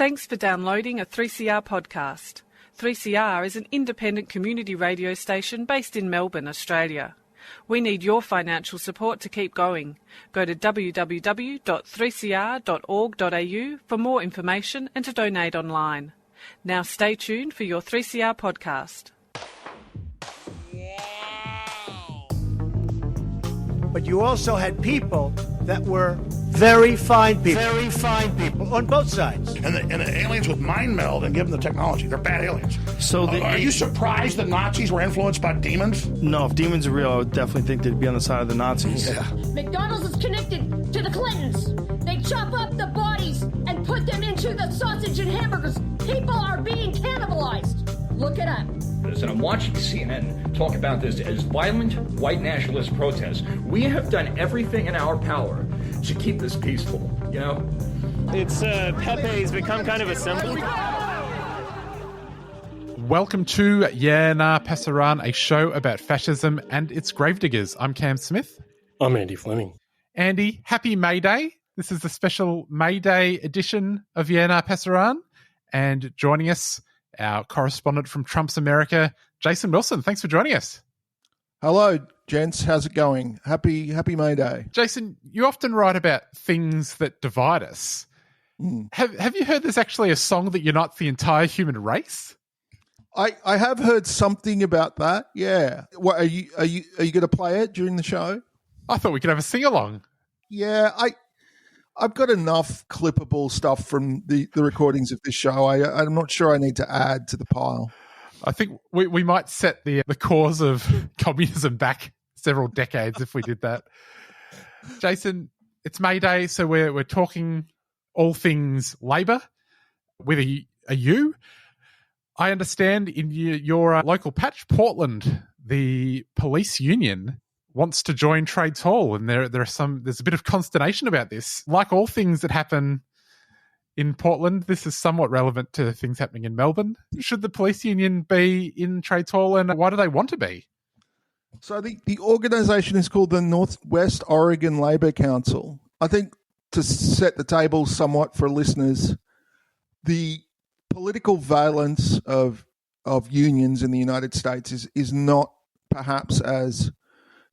Thanks for downloading a 3CR podcast. 3CR is an independent community radio station based in Melbourne, Australia. We need your financial support to keep going. Go to www.3cr.org.au for more information and to donate online. Now stay tuned for your 3CR podcast. But you also had people that were very fine people. Very fine people on both sides. And the aliens would mind meld and give them the technology. They're bad aliens. So are you surprised the Nazis were influenced by demons? No, if demons are real, I would definitely think they'd be on the side of the Nazis. Yeah. McDonald's is connected to the Clintons. They chop up the bodies and put them into the sausage and hamburgers. People are being cannibalized. Look it up. And I'm watching CNN talk about this as violent white nationalist protests. We have done everything in our power to keep this peaceful, you know? It's Pepe's become kind of a symbol. Welcome to Yana Pasaran, a show about fascism and its gravediggers. I'm Cam Smith. I'm Andy Fleming. Andy, happy May Day. This is the special May Day edition of Yana Pasaran. And joining us, our correspondent from Trump's America, Jason Wilson. Thanks for joining us. Hello, gents. How's it going? Happy May Day. Jason, you often write about things that divide us. Have you heard there's actually a song that unites the entire human race? I have heard something about that. Yeah. What are you going to play it during the show? I thought we could have a sing along. Yeah, I've got enough clippable stuff from the recordings of this show. I'm not sure I need to add to the pile. I think we might set the cause of communism back several decades if we did that. Jason, it's May Day, so we're talking all things Labor with a U. I understand in your local patch, Portland, the police union wants to join Trades Hall, and there's a bit of consternation about this. Like all things that happen in Portland, this is somewhat relevant to things happening in Melbourne. Should the police union be in Trades Hall, and why do they want to be? So the organisation is called the Northwest Oregon Labor Council. I think to set the table somewhat for listeners, the political valence of unions in the United States is not perhaps as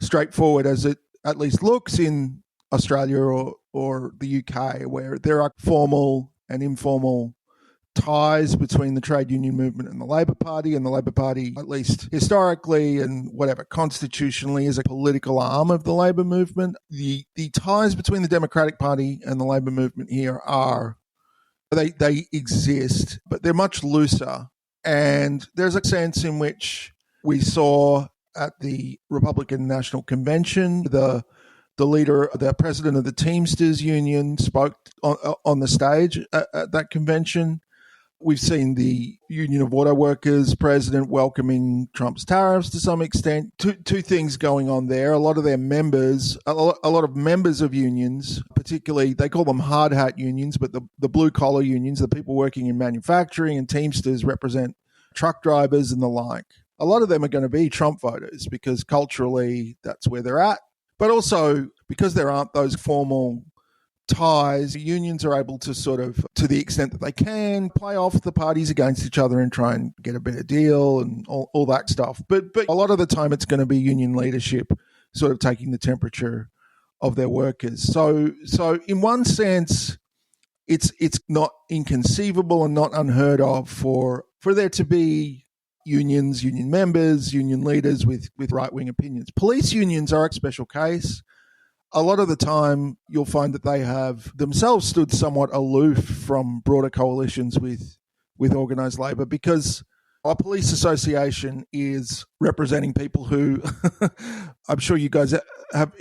straightforward as it at least looks in Australia or the UK, where there are formal and informal ties between the trade union movement and the Labor Party, and the Labor Party, at least historically and whatever constitutionally, is a political arm of the Labor movement. The ties between the Democratic Party and the Labor movement here they exist, but they're much looser. And there's a sense in which we saw at the Republican National Convention, the president of the Teamsters Union spoke on the stage at that convention. We've seen the Union of Auto Workers president welcoming Trump's tariffs to some extent. Two things going on there. A lot of their members, a lot of members of unions, particularly, they call them hard hat unions, but the blue collar unions, the people working in manufacturing and Teamsters represent truck drivers and the like. A lot of them are going to be Trump voters because culturally that's where they're at. But also because there aren't those formal ties, unions are able to sort of, to the extent that they can, play off the parties against each other and try and get a better deal and all that stuff. But a lot of the time it's going to be union leadership sort of taking the temperature of their workers. So in one sense, it's not inconceivable and not unheard of for there to be unions, union members, union leaders with right-wing opinions. Police unions are a special case. A lot of the time, you'll find that they have themselves stood somewhat aloof from broader coalitions with organised labour because a police association is representing people who, I'm sure you guys have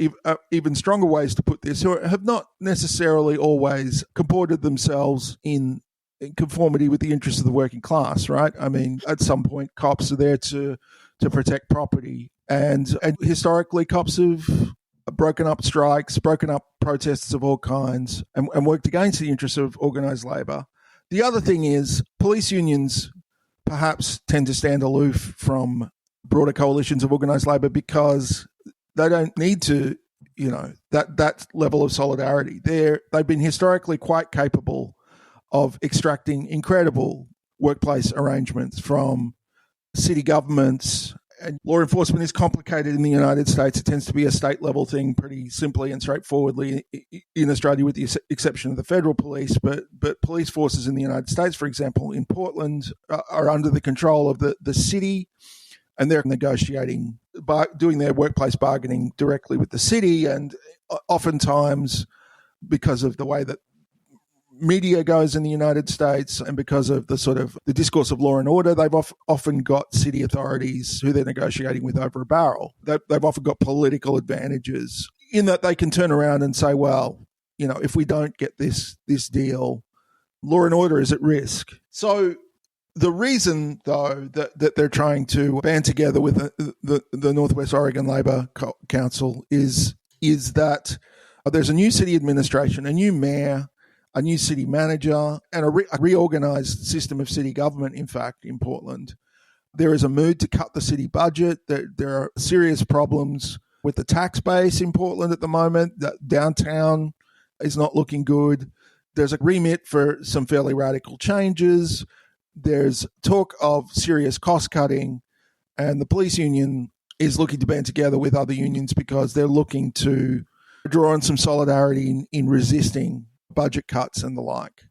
even stronger ways to put this, who have not necessarily always comported themselves in conformity with the interests of the working class, right? I mean, at some point, cops are there to protect property. And historically, cops have broken up strikes, broken up protests of all kinds, and worked against the interests of organised labour. The other thing is police unions perhaps tend to stand aloof from broader coalitions of organised labour because they don't need to, that level of solidarity. They've been historically quite capable of extracting incredible workplace arrangements from city governments. And law enforcement is complicated in the United States. It tends to be a state-level thing pretty simply and straightforwardly in Australia, with the exception of the federal police. But police forces in the United States, for example, in Portland, are under the control of the city, and they're negotiating, doing their workplace bargaining directly with the city. And oftentimes, because of the way that media goes in the United States and because of the discourse of law and order, they've often got city authorities who they're negotiating with over a barrel. They've often got political advantages in that they can turn around and say, well, if we don't get this deal, law and order is at risk. So the reason, though, that they're trying to band together with the Northwest Oregon Labor Council is that there's a new city administration, a new mayor, a new city manager, and a reorganised system of city government, in fact, in Portland. There is a mood to cut the city budget. There are serious problems with the tax base in Portland at the moment. The downtown is not looking good. There's a remit for some fairly radical changes. There's talk of serious cost cutting, and the police union is looking to band together with other unions because they're looking to draw on some solidarity in resisting budget cuts and the like.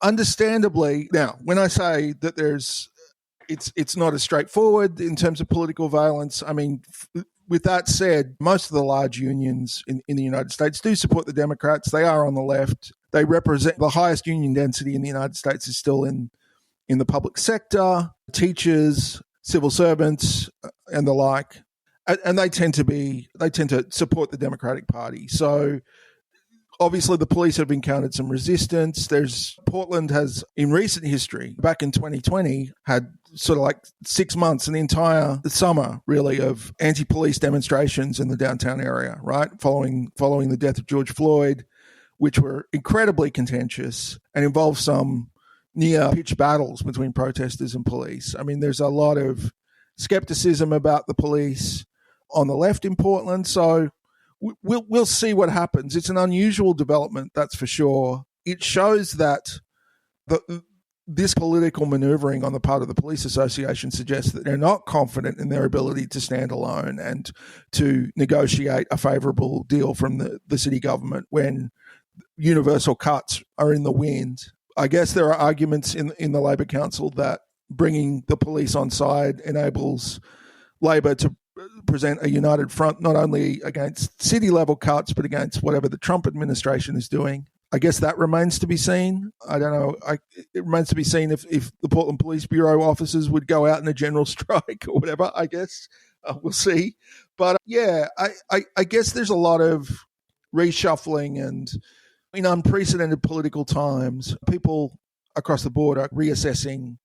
Understandably, now, when I say that it's not as straightforward in terms of political violence, I mean, with that said, most of the large unions in the United States do support the Democrats. They are on the left. They represent the highest union density in the United States is still in the public sector, teachers, civil servants, and the like. And they tend to support the Democratic Party. So obviously, the police have encountered some resistance. Portland has, in recent history, back in 2020, had sort of like 6 months, an entire summer, really, of anti-police demonstrations in the downtown area, right? Following the death of George Floyd, which were incredibly contentious and involved some near-pitched battles between protesters and police. I mean, there's a lot of skepticism about the police on the left in Portland, so we'll see what happens. It's an unusual development, that's for sure. It shows that this political maneuvering on the part of the police association suggests that they're not confident in their ability to stand alone and to negotiate a favourable deal from the city government when universal cuts are in the wind. I guess there are arguments in the Labor Council that bringing the police on side enables Labor to present a united front, not only against city-level cuts, but against whatever the Trump administration is doing. I guess that remains to be seen. I don't know. It remains to be seen if the Portland Police Bureau officers would go out in a general strike or whatever, I guess. We'll see. But, yeah, I guess there's a lot of reshuffling, and in unprecedented political times, people across the board are reassessing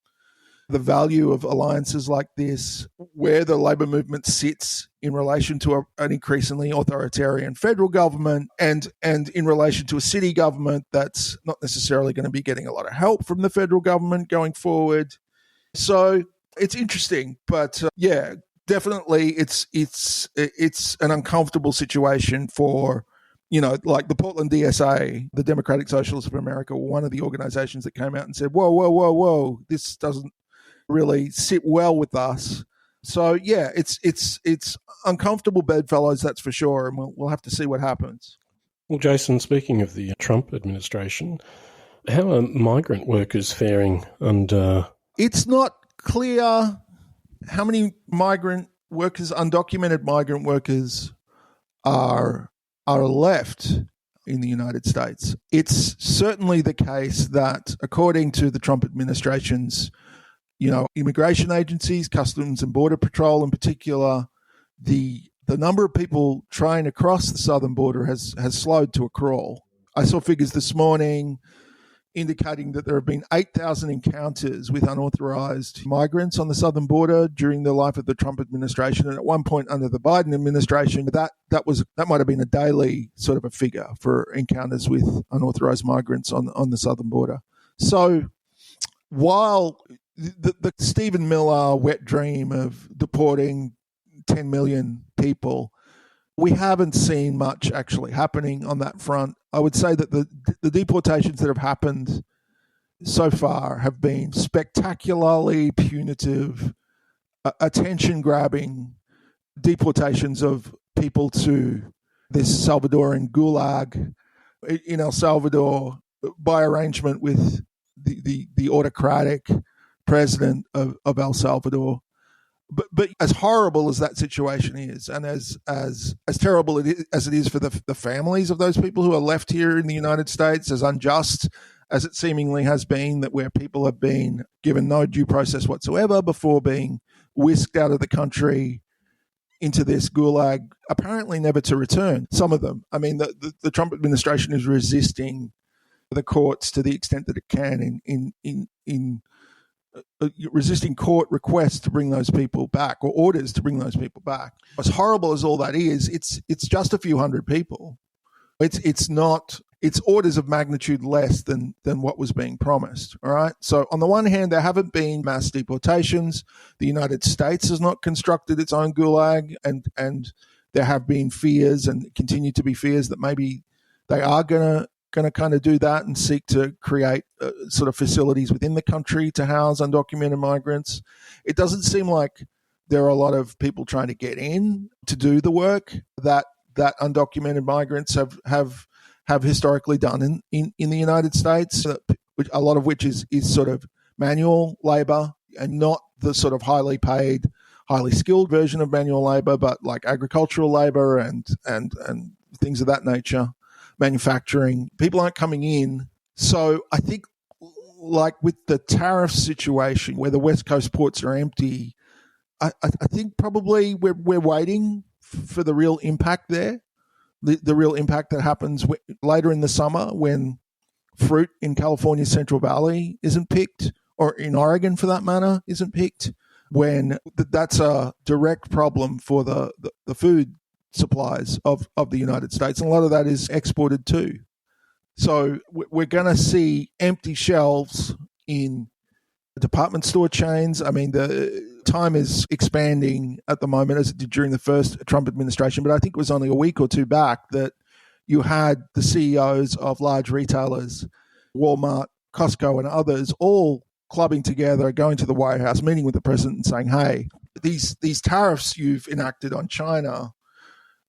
the value of alliances like this, where the labour movement sits in relation to an increasingly authoritarian federal government and in relation to a city government that's not necessarily going to be getting a lot of help from the federal government going forward. So it's interesting, but yeah, definitely it's an uncomfortable situation for, like the Portland DSA, the Democratic Socialists of America, were one of the organizations that came out and said, whoa, this doesn't really sit well with us. So yeah, it's uncomfortable bedfellows, that's for sure, and we'll have to see what happens. Well, Jason, speaking of the Trump administration, how are migrant workers faring under? It's not clear how many migrant workers, undocumented migrant workers, are left in the United States. It's certainly the case that, according to the Trump administration's immigration agencies, Customs and Border Patrol in particular, the number of people trying to cross the southern border has slowed to a crawl. I saw figures this morning indicating that there have been 8,000 encounters with unauthorized migrants on the southern border during the life of the Trump administration. And at one point under the Biden administration, that might have been a daily sort of a figure for encounters with unauthorized migrants on the southern border. So while the Stephen Miller wet dream of deporting 10 million people, we haven't seen much actually happening on that front. I would say that the deportations that have happened so far have been spectacularly punitive, attention-grabbing deportations of people to this Salvadoran gulag in El Salvador by arrangement with the autocratic president of El Salvador. But as horrible as that situation is, and as terrible as it is for the families of those people who are left here in the United States, as unjust as it seemingly has been, that where people have been given no due process whatsoever before being whisked out of the country into this gulag, apparently never to return. Some of them. I mean, the Trump administration is resisting the courts to the extent that it can in resisting court requests to bring those people back, or orders to bring those people back. As horrible as all that is, it's just a few hundred people. It's orders of magnitude less than what was being promised. All right. So on the one hand, there haven't been mass deportations. The United States has not constructed its own gulag, and there have been fears and continue to be fears that maybe they are going to kind of do that and seek to create sort of facilities within the country to house undocumented migrants. It doesn't seem like there are a lot of people trying to get in to do the work that undocumented migrants have historically done in the United States, a lot of which is sort of manual labor and not the sort of highly paid, highly skilled version of manual labor, but like agricultural labor and things of that nature. Manufacturing, people aren't coming in. So I think, like with the tariff situation where the West Coast ports are empty, I think probably we're waiting for the real impact there, the real impact that happens later in the summer when fruit in California's Central Valley isn't picked, or in Oregon for that matter isn't picked, when that's a direct problem for the food supplies of the United States, and a lot of that is exported too. So we're going to see empty shelves in department store chains. I mean, the time is expanding at the moment as it did during the first Trump administration, but I think it was only a week or two back that you had the CEOs of large retailers, Walmart, Costco, and others, all clubbing together, going to the White House, meeting with the president and saying, hey, these tariffs you've enacted on China,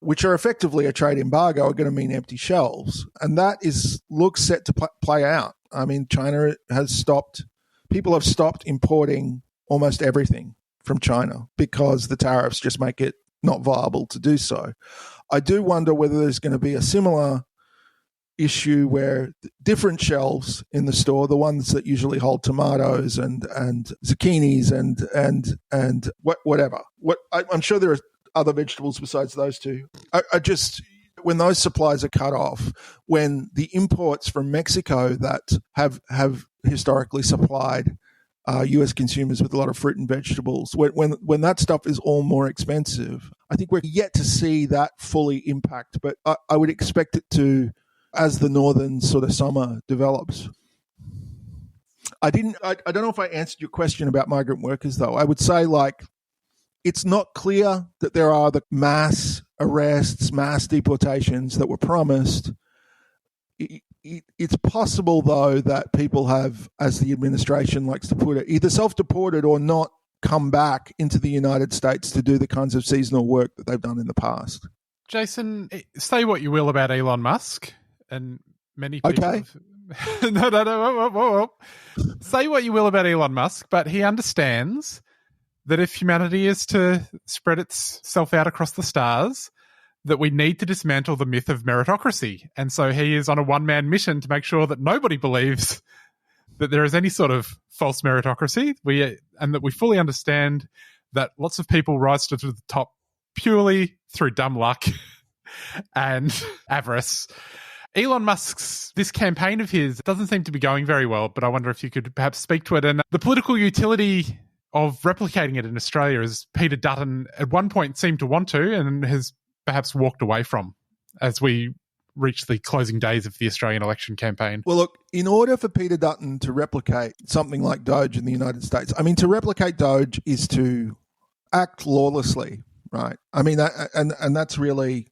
which are effectively a trade embargo, are going to mean empty shelves. And that looks set to play out. I mean, China people have stopped importing almost everything from China because the tariffs just make it not viable to do so. I do wonder whether there's going to be a similar issue where different shelves in the store, the ones that usually hold tomatoes and zucchinis and whatever. I'm sure there are other vegetables besides those two. When those supplies are cut off, when the imports from Mexico that have historically supplied U.S. consumers with a lot of fruit and vegetables, when that stuff is all more expensive, I think we're yet to see that fully impact. But I would expect it to, as the northern sort of summer develops. I don't know if I answered your question about migrant workers, though. I would say, like, it's not clear that there are the mass arrests, mass deportations that were promised. It's possible, though, that people have, as the administration likes to put it, either self-deported or not come back into the United States to do the kinds of seasonal work that they've done in the past. Jason, say what you will about Elon Musk, and many people... Okay. No. Say what you will about Elon Musk, but he understands that if humanity is to spread itself out across the stars, that we need to dismantle the myth of meritocracy. And so he is on a one-man mission to make sure that nobody believes that there is any sort of false meritocracy, and that we fully understand that lots of people rise to the top purely through dumb luck and avarice. Elon Musk's, this campaign of his doesn't seem to be going very well, but I wonder if you could perhaps speak to it. And the political utility of replicating it in Australia, as Peter Dutton at one point seemed to want to and has perhaps walked away from as we reach the closing days of the Australian election campaign. Well, look, in order for Peter Dutton to replicate something like Doge in the United States, I mean, to replicate Doge is to act lawlessly, right? I mean, and that's really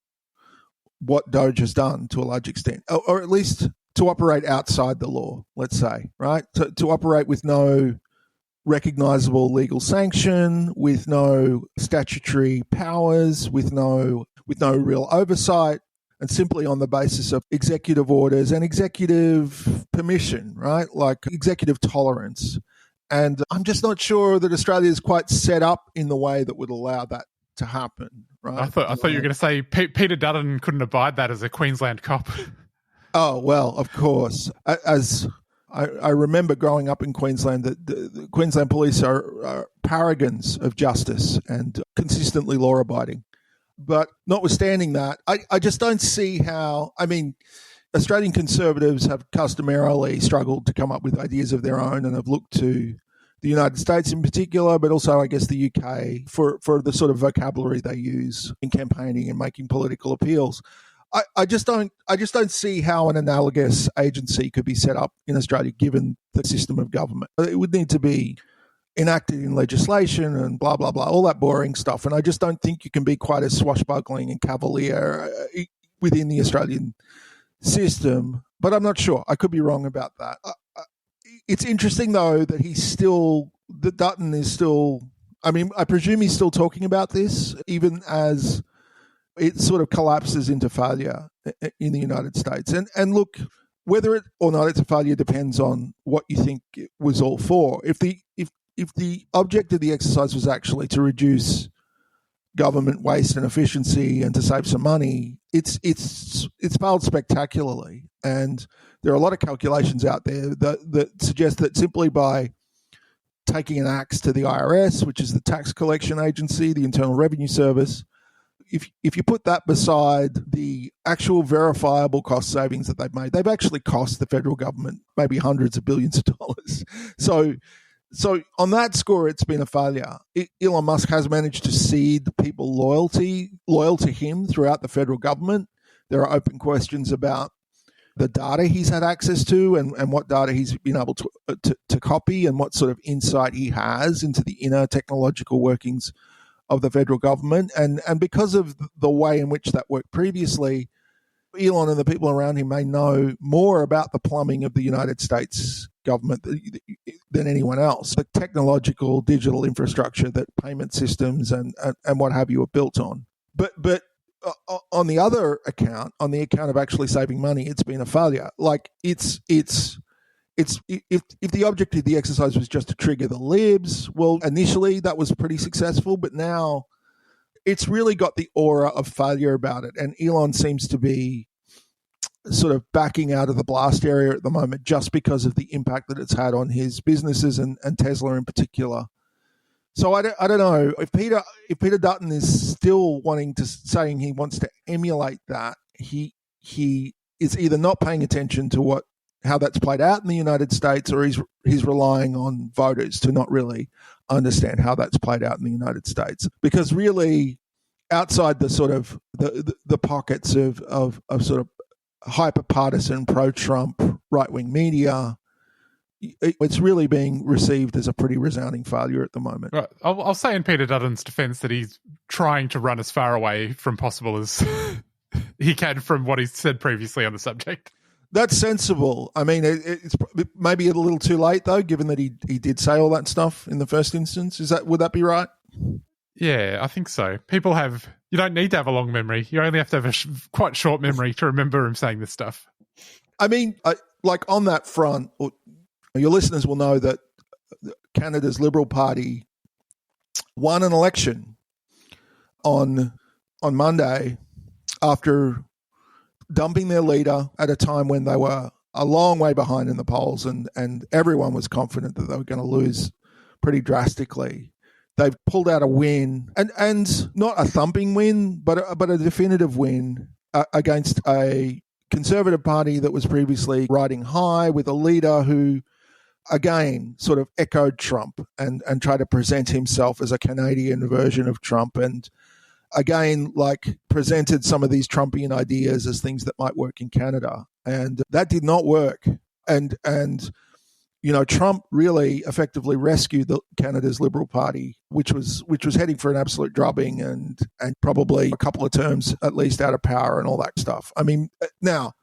what Doge has done to a large extent, or at least to operate outside the law, let's say, right? To operate with no recognizable legal sanction, with no statutory powers, with no real oversight, and simply on the basis of executive orders and executive permission, right? Like executive tolerance. And I'm just not sure that Australia is quite set up in the way that would allow that to happen, right? I thought you were going to say Peter Dutton couldn't abide that as a Queensland cop. Oh, well, of course. As I remember growing up in Queensland, that the Queensland police are paragons of justice and consistently law-abiding. But notwithstanding that, I just don't see how... I mean, Australian Conservatives have customarily struggled to come up with ideas of their own and have looked to the United States in particular, but also, I guess, the UK for the sort of vocabulary they use in campaigning and making political appeals. I just don't see how an analogous agency could be set up in Australia given the system of government. It would need to be enacted in legislation and blah, blah, blah, all that boring stuff. And I just don't think you can be quite as swashbuckling and cavalier within the Australian system. But I'm not sure. I could be wrong about that. It's interesting, though, that Dutton is still... I mean, I presume he's still talking about this, even as it sort of collapses into failure in the United States. And look, whether it or not it's a failure depends on what you think it was all for. If the object of the exercise was actually to reduce government waste and efficiency and to save some money, it's failed spectacularly. And there are a lot of calculations out there that suggest that simply by taking an axe to the IRS, which is the tax collection agency, the Internal Revenue Service, if you put that beside the actual verifiable cost savings that they've made, they've actually cost the federal government maybe hundreds of billions of dollars. So on that score, it's been a failure. Elon Musk has managed to seed people loyal to him throughout the federal government. There are open questions about the data he's had access to and what data he's been able to copy and what sort of insight he has into the inner technological workings of the federal government. And because of the way in which that worked previously, Elon and the people around him may know more about the plumbing of the United States government than anyone else. The technological digital infrastructure that payment systems and what have you are built on. But on the other account, on the account of actually saving money, it's been a failure. Like if the object of the exercise was just to trigger the libs, well, initially that was pretty successful, but now it's really got the aura of failure about it. And Elon seems to be sort of backing out of the blast area at the moment just because of the impact that it's had on his businesses and Tesla in particular. So I don't know if Peter Dutton is still saying he wants to emulate that. He is either not paying attention to how that's played out in the United States, or he's relying on voters to not really understand how that's played out in the United States. Because really, outside the sort of the pockets of sort of hyper-partisan pro-Trump right-wing media, it's really being received as a pretty resounding failure at the moment. Right. I'll say in Peter Dutton's defence that he's trying to run as far away from possible as he can from what he said previously on the subject. That's sensible. I mean, it's maybe a little too late, though, given that he did say all that stuff in the first instance. Would that be right? Yeah, I think so. You don't need to have a long memory. You only have to have a quite short memory to remember him saying this stuff. I mean, on that front, your listeners will know that Canada's Liberal Party won an election on Monday after dumping their leader at a time when they were a long way behind in the polls and everyone was confident that they were going to lose pretty drastically. They've pulled out a win, and not a thumping win, but a definitive win against a Conservative Party that was previously riding high, with a leader who, again, sort of echoed Trump and tried to present himself as a Canadian version of Trump, and again, presented some of these Trumpian ideas as things that might work in Canada. And that did not work. And Trump really effectively rescued Canada's Liberal Party, which was heading for an absolute drubbing and probably a couple of terms at least out of power and all that stuff. I mean, now,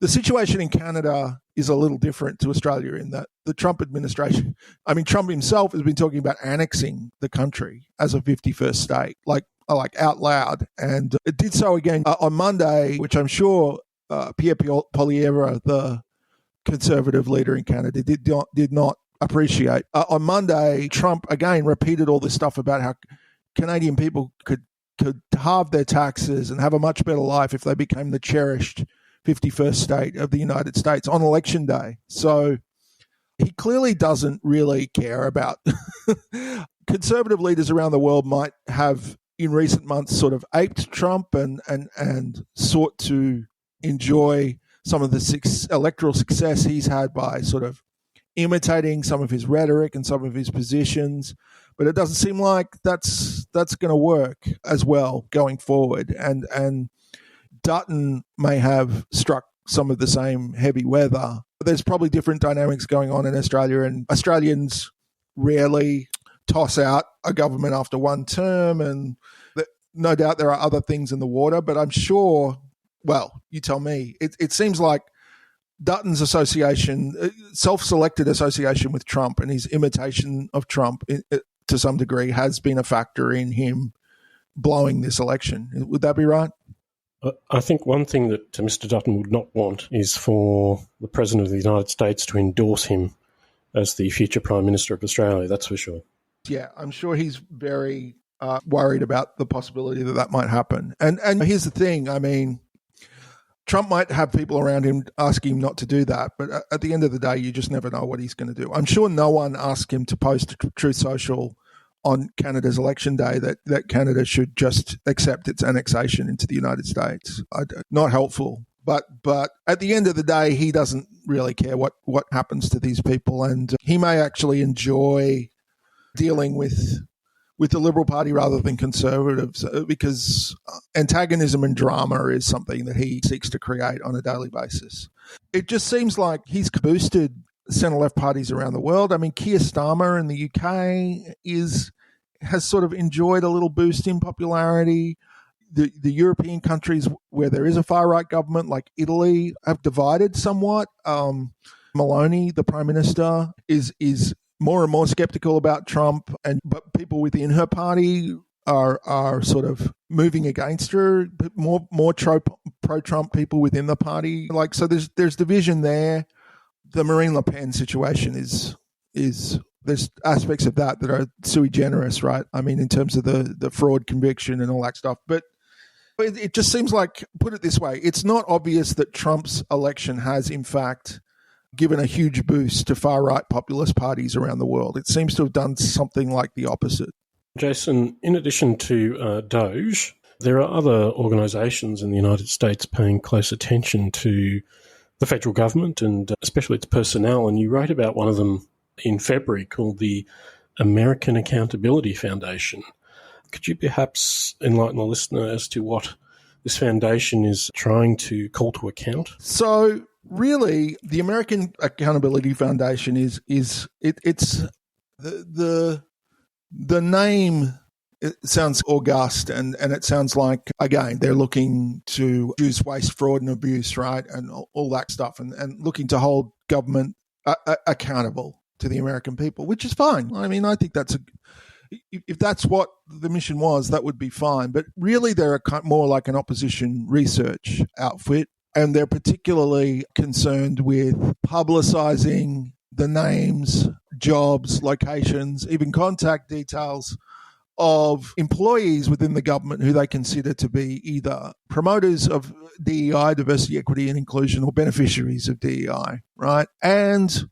The situation in Canada is a little different to Australia in that the Trump administration, Trump himself has been talking about annexing the country as a 51st state, like out loud. And it did so again on Monday, which I'm sure Pierre Poilievre, the Conservative leader in Canada, did not appreciate. On Monday, Trump again repeated all this stuff about how Canadian people could halve their taxes and have a much better life if they became the cherished 51st state of the United States on election day. So he clearly doesn't really care about conservative leaders around the world might have in recent months sort of aped Trump and sought to enjoy some of the electoral success he's had by sort of imitating some of his rhetoric and some of his positions. But it doesn't seem like that's going to work as well going forward. And Dutton may have struck some of the same heavy weather. There's probably different dynamics going on in Australia, and Australians rarely toss out a government after one term, and no doubt there are other things in the water, but I'm sure, well, you tell me, it seems like Dutton's self-selected association with Trump and his imitation of Trump to some degree has been a factor in him blowing this election. Would that be right? I think one thing that Mr. Dutton would not want is for the President of the United States to endorse him as the future Prime Minister of Australia, that's for sure. Yeah, I'm sure he's very worried about the possibility that might happen. And here's the thing, Trump might have people around him asking him not to do that, but at the end of the day, you just never know what he's going to do. I'm sure no one asked him to post to Truth Social on Canada's election day that Canada should just accept its annexation into the United States. Not helpful. But at the end of the day, he doesn't really care what happens to these people, and he may actually enjoy dealing with the Liberal Party rather than Conservatives, because antagonism and drama is something that he seeks to create on a daily basis. It just seems like he's boosted centre-left parties around the world. Keir Starmer in the UK has sort of enjoyed a little boost in popularity. The European countries where there is a far-right government, like Italy, have divided somewhat. Meloni, the Prime Minister, is more and more skeptical about Trump, but people within her party are sort of moving against her. More pro-Trump people within the party, so there's division there. The Marine Le Pen situation is there's aspects of that are sui generis, right? In terms of the fraud conviction and all that stuff, but it just seems like, put it this way, it's not obvious that Trump's election has in fact given a huge boost to far-right populist parties around the world. It seems to have done something like the opposite. Jason, in addition to Doge, there are other organisations in the United States paying close attention to the federal government and especially its personnel, and you wrote about one of them in February called the American Accountability Foundation. Could you perhaps enlighten the listener as to what this foundation is trying to call to account? So really, the American Accountability Foundation is the name. It sounds august, and it sounds like, again, they're looking to reduce waste, fraud, and abuse, right, and all that stuff, and looking to hold government accountable to the American people, which is fine. I think if that's what the mission was, that would be fine. But really, they're more like an opposition research outfit, and they're particularly concerned with publicising the names, jobs, locations, even contact details of employees within the government who they consider to be either promoters of DEI, diversity, equity and inclusion, or beneficiaries of DEI, right? And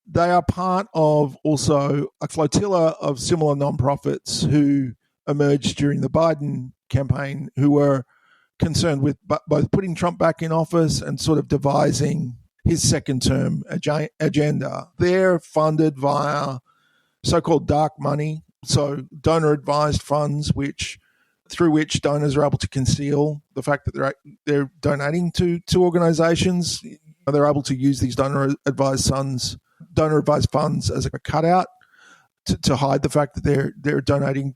they are part of also a flotilla of similar nonprofits who emerged during the Biden campaign, who were concerned with both putting Trump back in office and sort of devising his second-term agenda. They're funded via so-called dark money, so donor-advised funds, through which donors are able to conceal the fact that they're donating to organisations. They're able to use these donor-advised funds as a cutout to hide the fact that they're donating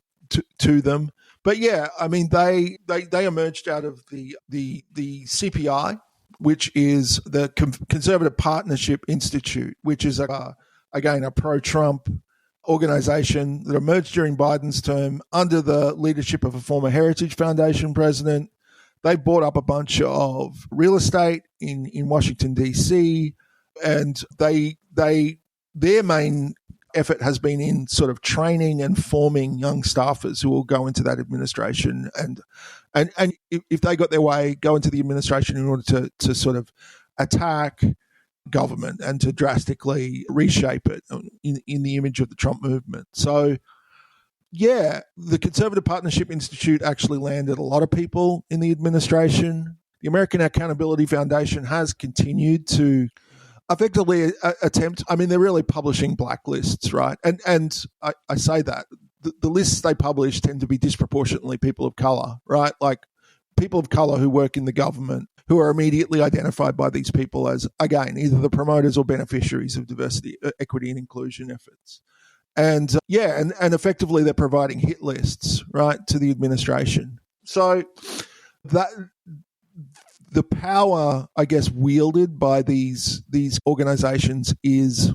to them. But yeah, they emerged out of the CPI, which is the Conservative Partnership Institute, which is, again, a pro-Trump organization that emerged during Biden's term under the leadership of a former Heritage Foundation president. They bought up a bunch of real estate in Washington, D.C., and their main effort has been in sort of training and forming young staffers who will go into that administration and if they got their way, go into the administration in order to sort of attack government and to drastically reshape it in the image of the Trump movement. So, yeah, the Conservative Partnership Institute actually landed a lot of people in the administration. The American Accountability Foundation has continued to effectively attempt, I mean, they're really publishing blacklists, right? And I say that. The lists they publish tend to be disproportionately people of colour, right? Like people of colour who work in the government, who are immediately identified by these people as, again, either the promoters or beneficiaries of diversity, equity and inclusion efforts. And and effectively they're providing hit lists, right, to the administration. So that the power, I guess, wielded by these organizations is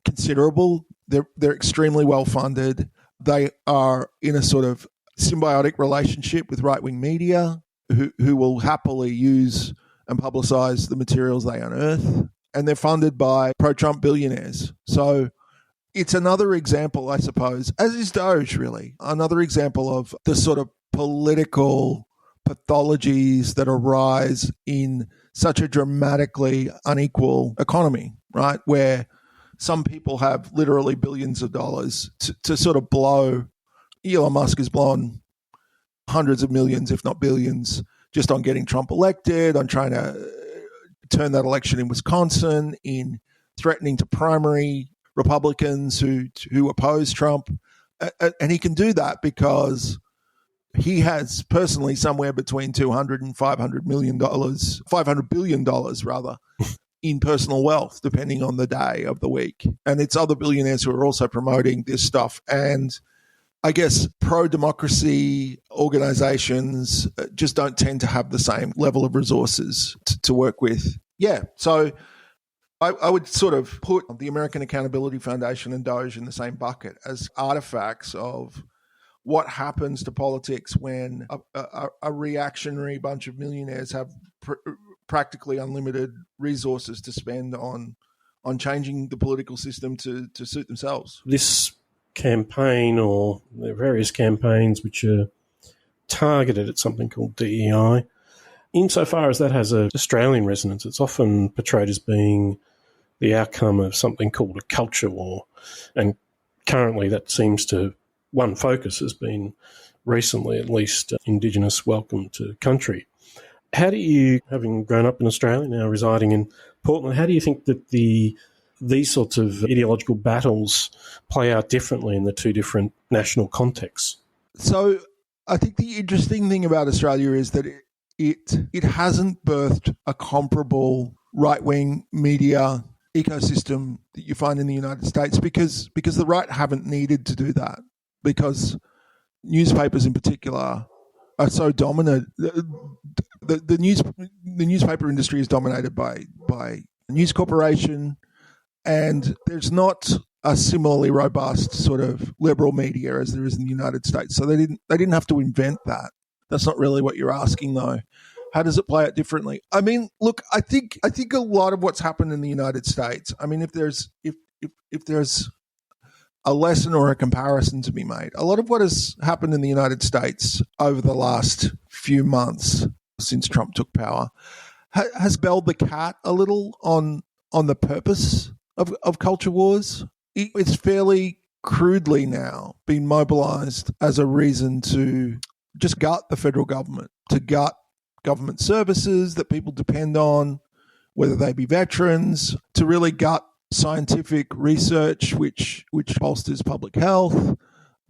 considerable. They're extremely well funded. They are in a sort of symbiotic relationship with right-wing media who will happily use and publicize the materials they unearth. And they're funded by pro-Trump billionaires. So it's another example, I suppose, as is Doge really, another example of the sort of political pathologies that arise in such a dramatically unequal economy, right? Where some people have literally billions of dollars to sort of blow. Elon Musk has blown hundreds of millions, if not billions, just on getting Trump elected, on trying to turn that election in Wisconsin, in threatening to primary Republicans who oppose Trump. And he can do that because he has personally somewhere between $200 and $500 billion rather, in personal wealth, depending on the day of the week. And it's other billionaires who are also promoting this stuff. And I guess pro-democracy organizations just don't tend to have the same level of resources to work with. Yeah, so I would sort of put the American Accountability Foundation and Doge in the same bucket as artifacts of what happens to politics when a reactionary bunch of millionaires have practically unlimited resources to spend on changing the political system to suit themselves. This campaign, or the various campaigns which are targeted at something called DEI, insofar as that has an Australian resonance, it's often portrayed as being the outcome of something called a culture war. And currently that seems to, one focus has been recently at least Indigenous welcome to country. How do you, having grown up in Australia, now residing in Portland, how do you think that these sorts of ideological battles play out differently in the two different national contexts? So I think the interesting thing about Australia is that it hasn't birthed a comparable right-wing media ecosystem that you find in the United States because the right haven't needed to do that, because newspapers in particular are so dominant. The newspaper industry is dominated by News Corporation, and there's not a similarly robust sort of liberal media as there is in the United States. So they didn't have to invent that. That's not really what you're asking, though. How does it play out differently? I mean, look, I think a lot of what's happened in the United States, I mean, if there's a lesson or a comparison to be made, a lot of what has happened in the United States over the last few months since Trump took power has belled the cat a little on the purpose of culture wars. It's fairly crudely now been mobilized as a reason to just gut the federal government, to gut government services that people depend on, whether they be veterans, to really gut scientific research which bolsters public health,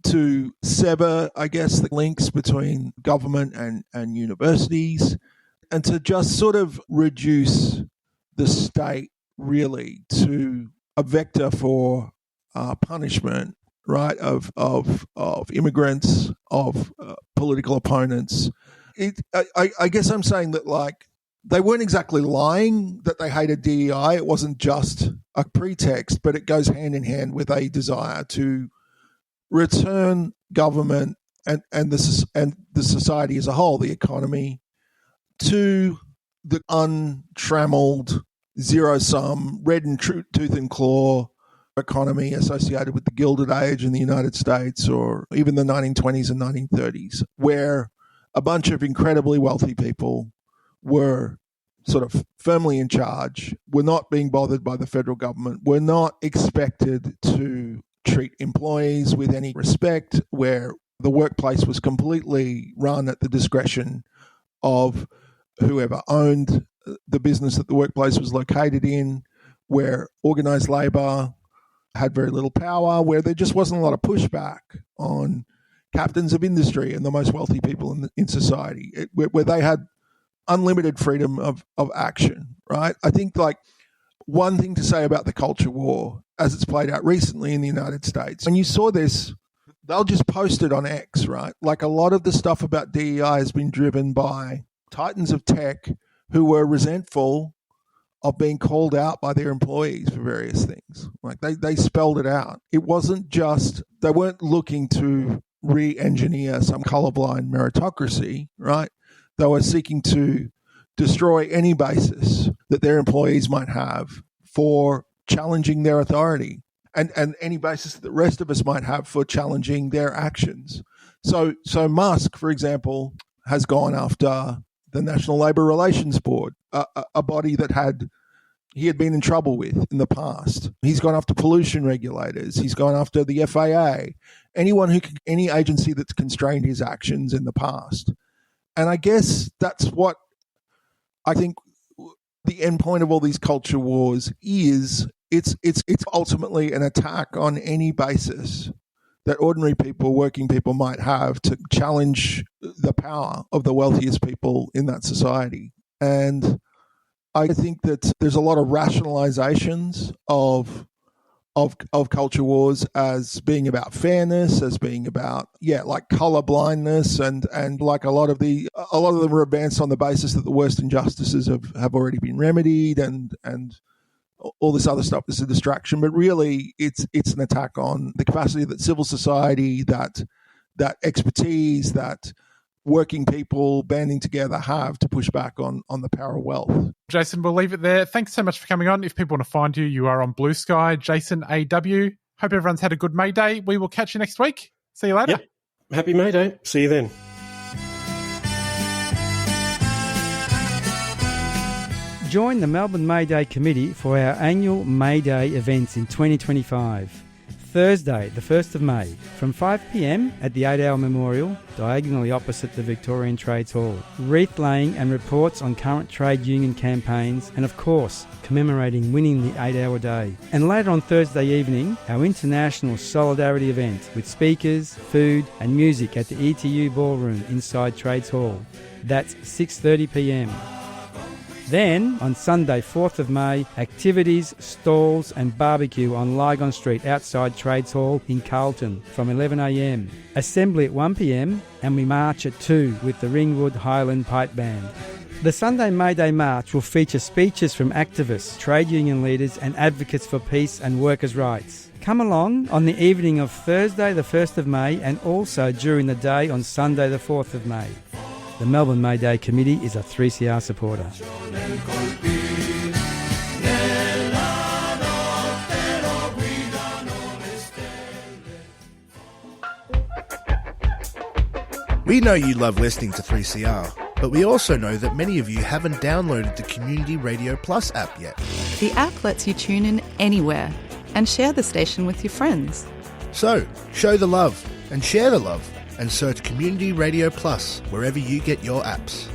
to sever, I guess, the links between government and universities, and to just sort of reduce the state really to a vector for punishment, right, of immigrants, of political opponents. I guess I'm saying that, like, they weren't exactly lying that they hated DEI. It wasn't just a pretext, but it goes hand in hand with a desire to return government and the society as a whole, the economy, to the untrammeled, zero-sum, red and tooth and claw economy associated with the Gilded Age in the United States, or even the 1920s and 1930s, where a bunch of incredibly wealthy people were sort of firmly in charge, were not being bothered by the federal government, were not expected to treat employees with any respect, where the workplace was completely run at the discretion of whoever owned the business that the workplace was located in, where organised labour had very little power, where there just wasn't a lot of pushback on captains of industry and the most wealthy people in society, where they had unlimited freedom of action, right? I think like one thing to say about the culture war as it's played out recently in the United States, when you saw this, they'll just post it on X, right? Like a lot of the stuff about DEI has been driven by titans of tech who were resentful of being called out by their employees for various things. Like they spelled it out. It wasn't just, they weren't looking to re-engineer some colorblind meritocracy, right? They were seeking to destroy any basis that their employees might have for challenging their authority, and any basis that the rest of us might have for challenging their actions. So Musk, for example, has gone after the National Labour Relations Board, a body that he had been in trouble with in the past. He's gone after pollution regulators. He's gone after the FAA, any agency that's constrained his actions in the past. And I guess that's what I think the end point of all these culture wars is. It's ultimately an attack on any basis that ordinary people, working people might have to challenge the power of the wealthiest people in that society. And I think that there's a lot of rationalizations of culture wars as being about fairness, as being about like color blindness, and like a lot of them are advanced on the basis that the worst injustices have already been remedied, and all this other stuff is a distraction. But really, it's an attack on the capacity that civil society, that expertise, that working people banding together have to push back on the power of wealth. Jason, we'll leave it there. Thanks so much for coming on. If people want to find you, you are on Blue Sky, Jason AW. Hope everyone's had a good May Day. We will catch you next week. See you later. Yep. Happy May Day. See you then. Join the Melbourne May Day Committee for our annual May Day events in 2025. Thursday, the 1st of May, from 5 p.m. at the 8 Hour Memorial, diagonally opposite the Victorian Trades Hall. Wreath laying and reports on current trade union campaigns, and of course, commemorating winning the 8 Hour Day. And later on Thursday evening, our International Solidarity event with speakers, food and music at the ETU Ballroom inside Trades Hall. That's 6:30 p.m. Then, on Sunday, 4th of May, activities, stalls and barbecue on Lygon Street outside Trades Hall in Carlton from 11 a.m. Assembly at 1 p.m. and we march at 2 with the Ringwood Highland Pipe Band. The Sunday May Day March will feature speeches from activists, trade union leaders and advocates for peace and workers' rights. Come along on the evening of Thursday the 1st of May and also during the day on Sunday the 4th of May. The Melbourne May Day Committee is a 3CR supporter. We know you love listening to 3CR, but we also know that many of you haven't downloaded the Community Radio Plus app yet. The app lets you tune in anywhere and share the station with your friends. So, show the love and share the love and search Community Radio Plus wherever you get your apps.